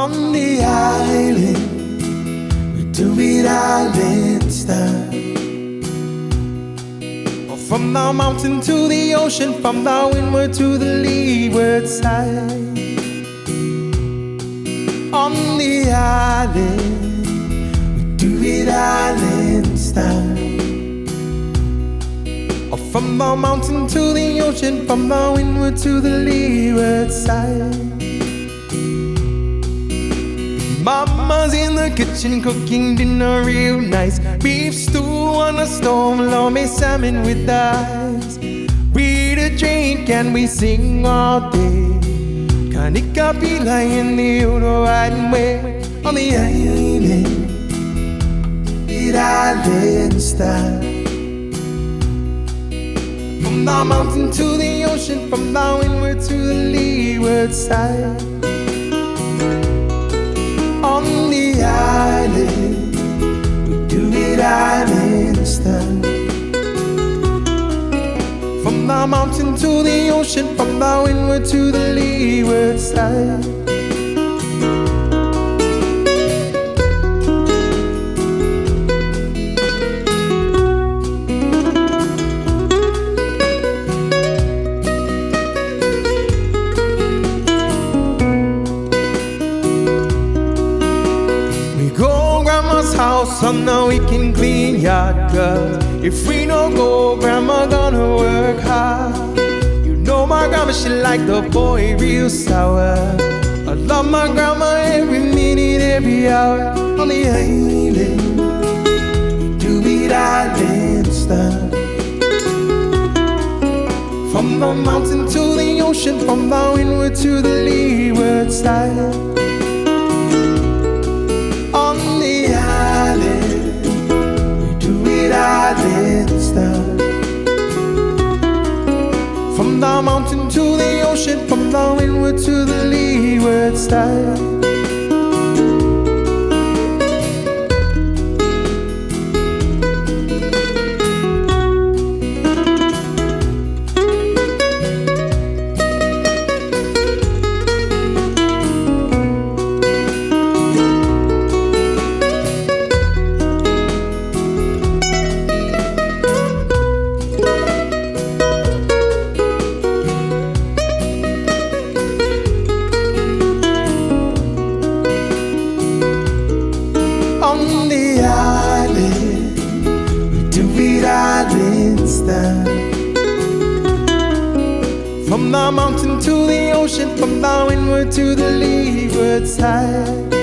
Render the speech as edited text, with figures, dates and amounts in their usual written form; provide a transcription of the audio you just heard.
On the island, we do it island style. Oh, from the mountain to the ocean, from the windward to the leeward side. On the island, we do it island style. Oh, from the mountain to the ocean, from the windward to the leeward side. Mama's in the kitchen cooking dinner real nice. Beef stew on the stove, lomi salmon with ice. We eat a drink and we sing all day. Kanika pila in the right way. On the island, the island style. From the mountain to the ocean, from the windward to the leeward side. On the island, we do it island style. From the mountain to the ocean, from the windward to the leeward side. House so now we can clean yard, cause if we don't go, grandma gonna work hard. You know my grandma, she like the boy real sour. I love my grandma every minute, every hour. On the island, we do it island style. From the mountain to the ocean, from the windward to the leeward side. Island style. From the mountain to the ocean, from the windward to the leeward side. On the island, we do it island style. From the mountain to the ocean, from the windward to the leeward side.